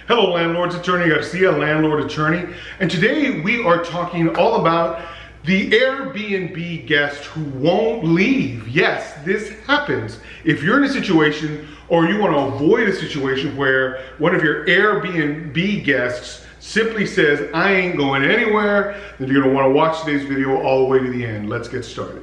Hello landlords, it's Ernie Garcia, landlord attorney, and today we are talking all about the Airbnb guest who won't leave. Yes, this happens. If you're in a situation or you want to avoid a situation where one of your Airbnb guests simply says, I ain't going anywhere, then you're going to want to watch today's video all the way to the end. Let's get started.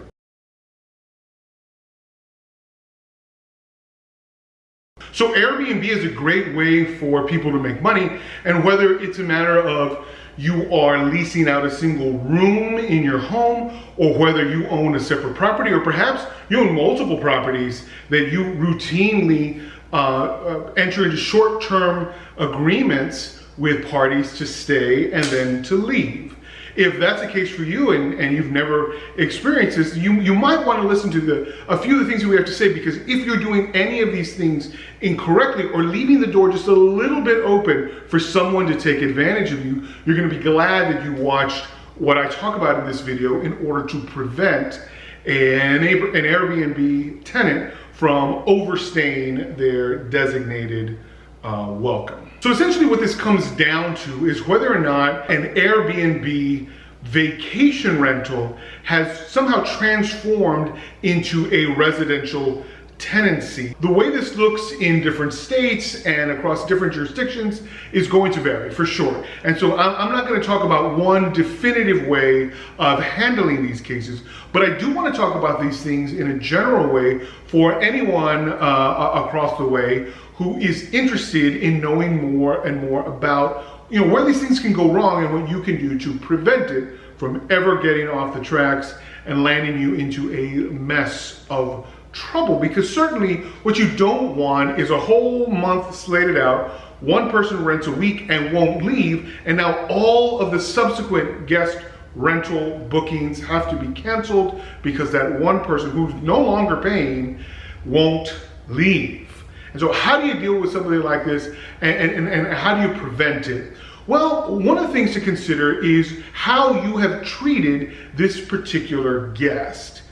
So Airbnb is a great way for people to make money, and whether it's a matter of you are leasing out a single room in your home, or whether you own a separate property, or perhaps you own multiple properties that you routinely enter into short-term agreements with parties to stay and then to leave. If that's the case for you and you've never experienced this, you might want to listen to a few of the things that we have to say, because if you're doing any of these things incorrectly or leaving the door just a little bit open for someone to take advantage of you, you're going to be glad that you watched what I talk about in this video in order to prevent an Airbnb tenant from overstaying their designated welcome. So essentially what this comes down to is whether or not an Airbnb vacation rental has somehow transformed into a residential tenancy. The way this looks in different states and across different jurisdictions is going to vary for sure. And so I'm not going to talk about one definitive way of handling these cases, but I do want to talk about these things in a general way for anyone across the way who is interested in knowing more and more about where these things can go wrong and what you can do to prevent it from ever getting off the tracks and landing you into a mess of trouble. Because certainly what you don't want is a whole month slated out, one person rents a week and won't leave, and now all of the subsequent guest rental bookings have to be canceled because that one person who's no longer paying won't leave. And so how do you deal with something like this, and how do you prevent it? Well, one of the things to consider is how you have treated this particular guest.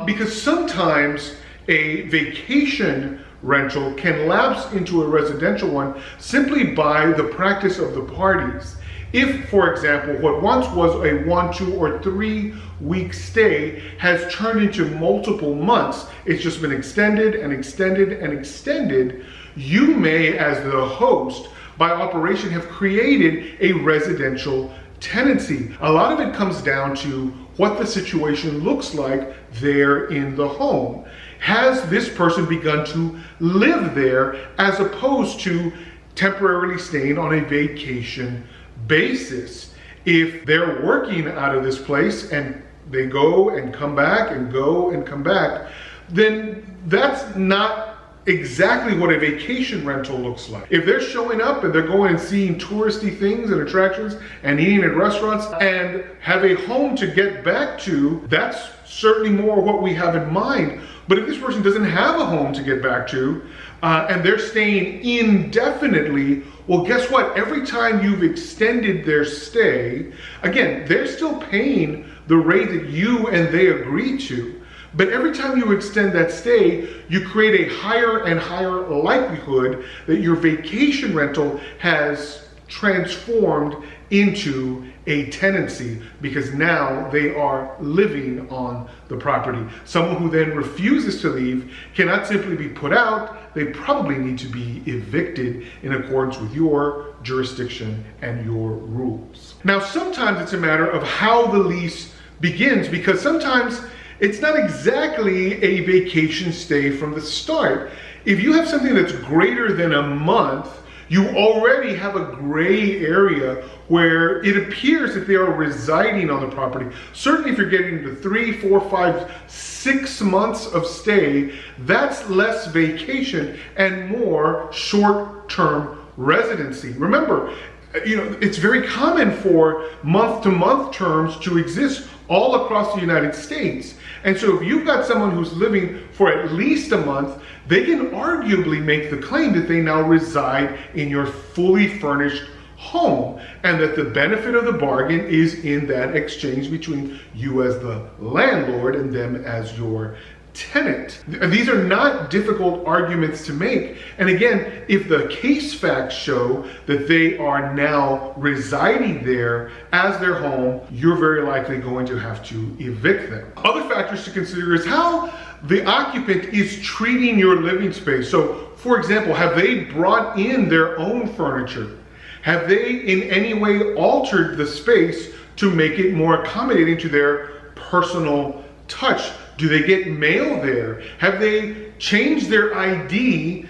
Because sometimes a vacation rental can lapse into a residential one simply by the practice of the parties. If, for example, what once was a 1, 2, or 3 week stay has turned into multiple months, it's just been extended and extended and extended, you may, as the host, by operation, have created a residential tenancy. A lot of it comes down to what the situation looks like there in the home. Has this person begun to live there as opposed to temporarily staying on a vacation basis? If they're working out of this place and they go and come back and go and come back, then that's not exactly what a vacation rental looks like. If they're showing up and they're going and seeing touristy things and attractions and eating at restaurants and have a home to get back to, that's certainly more what we have in mind. But if this person doesn't have a home to get back to, and they're staying indefinitely, well, guess what? Every time you've extended their stay, again, they're still paying the rate that you and they agree to. But every time you extend that stay, you create a higher and higher likelihood that your vacation rental has transformed into a tenancy, because now they are living on the property. Someone who then refuses to leave cannot simply be put out. They probably need to be evicted in accordance with your jurisdiction and your rules. Now, sometimes it's a matter of how the lease begins, because sometimes it's not exactly a vacation stay from the start. If you have something that's greater than a month, you already have a gray area where it appears that they are residing on the property. Certainly if you're getting into 3, 4, 5, 6 months of stay, that's less vacation and more short-term residency. Remember, it's very common for month-to-month terms to exist all across the United States. And so if you've got someone who's living for at least a month, they can arguably make the claim that they now reside in your fully furnished home, and that the benefit of the bargain is in that exchange between you as the landlord and them as your tenant. These are not difficult arguments to make. And again, if the case facts show that they are now residing there as their home, you're very likely going to have to evict them. Other factors to consider is how the occupant is treating your living space. So, for example, have they brought in their own furniture? Have they in any way altered the space to make it more accommodating to their personal touch? Do they get mail there? Have they changed their ID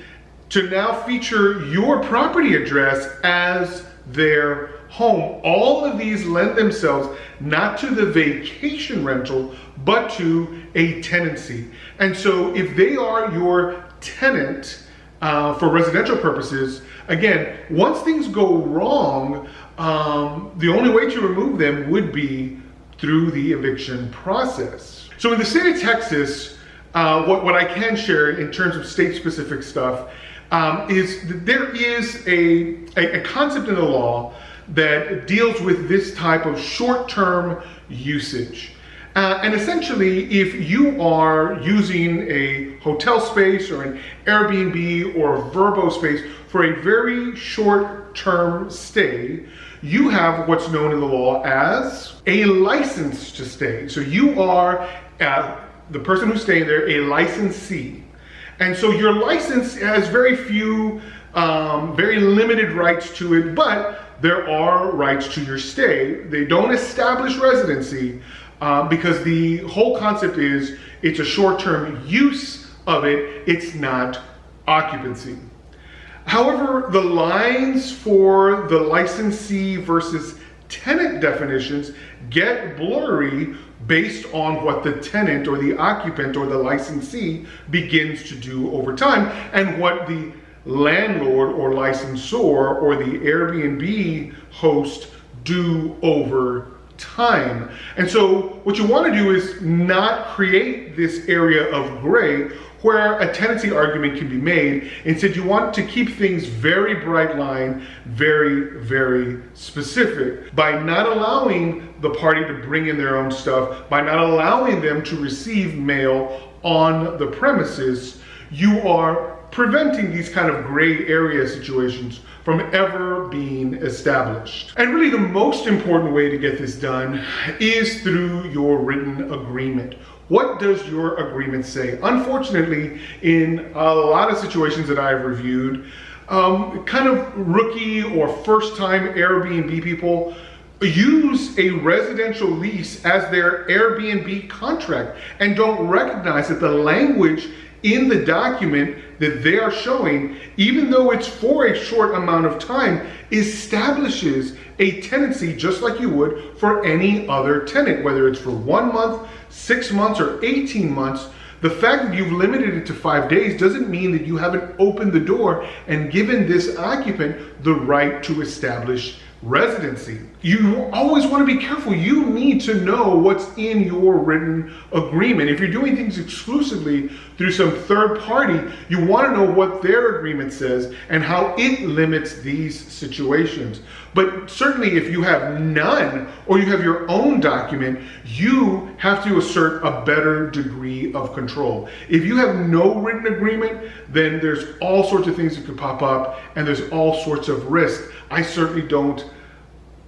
to now feature your property address as their home? All of these lend themselves not to the vacation rental, but to a tenancy. And so if they are your tenant for residential purposes, again, once things go wrong, the only way to remove them would be through the eviction process. So in the state of Texas, what I can share in terms of state-specific stuff is that there is a concept in the law that deals with this type of short-term usage. And essentially, if you are using a hotel space or an Airbnb or a Vrbo space for a very short-term stay, you have what's known in the law as a license to stay. So you are, the person who's staying there, a licensee. And so your license has very few, very limited rights to it, but there are rights to your stay. They don't establish residency because the whole concept is it's a short-term use of it, it's not occupancy. However, the lines for the licensee versus tenant definitions get blurry based on what the tenant or the occupant or the licensee begins to do over time and what the landlord or licensor or the Airbnb host do over time. And so what you want to do is not create this area of gray where a tenancy argument can be made. Instead, you want to keep things very bright line, very, very specific. By not allowing the party to bring in their own stuff, by not allowing them to receive mail on the premises, you are preventing these kind of gray area situations from ever being established. And really the most important way to get this done is through your written agreement. What does your agreement say? Unfortunately, in a lot of situations that I've reviewed, kind of rookie or first-time Airbnb people use a residential lease as their Airbnb contract and don't recognize that the language in the document that they are showing, even though it's for a short amount of time, establishes a tenancy just like you would for any other tenant, whether it's for 1 month, 6 months, or 18 months. The fact that you've limited it to 5 days doesn't mean that you haven't opened the door and given this occupant the right to establish residency. You always want to be careful. You need to know what's in your written agreement. If you're doing things exclusively through some third party, you want to know what their agreement says and how it limits these situations. But certainly if you have none or you have your own document, you have to assert a better degree of control. If you have no written agreement, then there's all sorts of things that could pop up and there's all sorts of risk. I certainly don't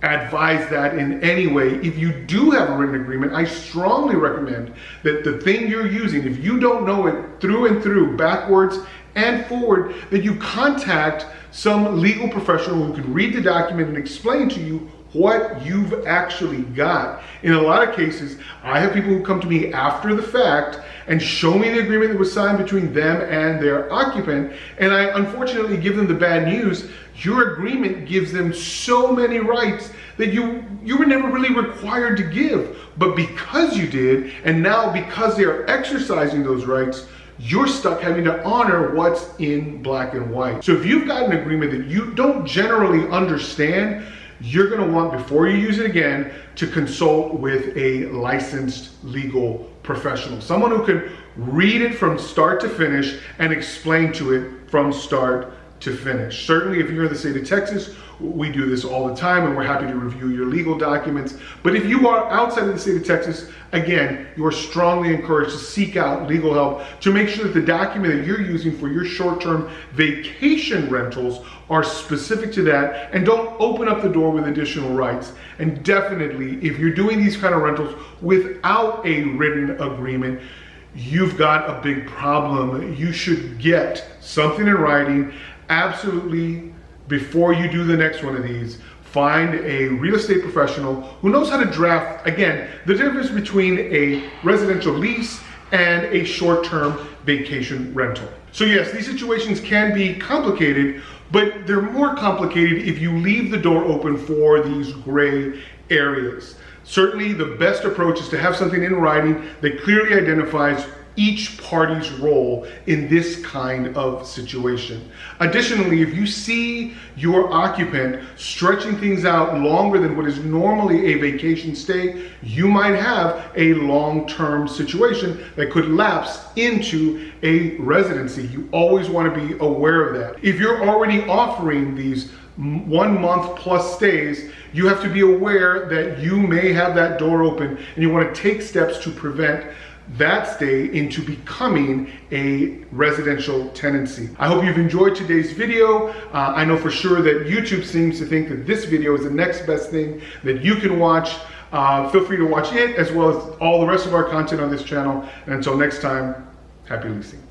advise that in any way. If you do have a written agreement, I strongly recommend that the thing you're using, if you don't know it through and through, backwards and forward, that you contact some legal professional who can read the document and explain to you what you've actually got. In a lot of cases, I have people who come to me after the fact and show me the agreement that was signed between them and their occupant, and I unfortunately give them the bad news. Your agreement gives them so many rights that you were never really required to give. But because you did, and now because they are exercising those rights, you're stuck having to honor what's in black and white. So if you've got an agreement that you don't generally understand, you're gonna want, before you use it again, to consult with a licensed legal professional. Someone who can read it from start to finish and explain to it from start to finish. Certainly if you're in the state of Texas, we do this all the time and we're happy to review your legal documents. But if you are outside of the state of Texas, again, you are strongly encouraged to seek out legal help to make sure that the document that you're using for your short-term vacation rentals are specific to that, and don't open up the door with additional rights. And definitely, if you're doing these kind of rentals without a written agreement, you've got a big problem. You should get something in writing. Absolutely, before you do the next one of these, find a real estate professional who knows how to draft, again, the difference between a residential lease and a short-term vacation rental. So yes, these situations can be complicated, but they're more complicated if you leave the door open for these gray areas. Certainly the best approach is to have something in writing that clearly identifies each party's role in this kind of situation. Additionally, if you see your occupant stretching things out longer than what is normally a vacation stay, you might have a long-term situation that could lapse into a residency. You always want to be aware of that. If you're already offering these 1 month plus stays, you have to be aware that you may have that door open, and you want to take steps to prevent that stay into becoming a residential tenancy. I hope you've enjoyed today's video. I know for sure that YouTube seems to think that this video is the next best thing that you can watch. Feel free to watch it as well as all the rest of our content on this channel. And until next time, happy leasing.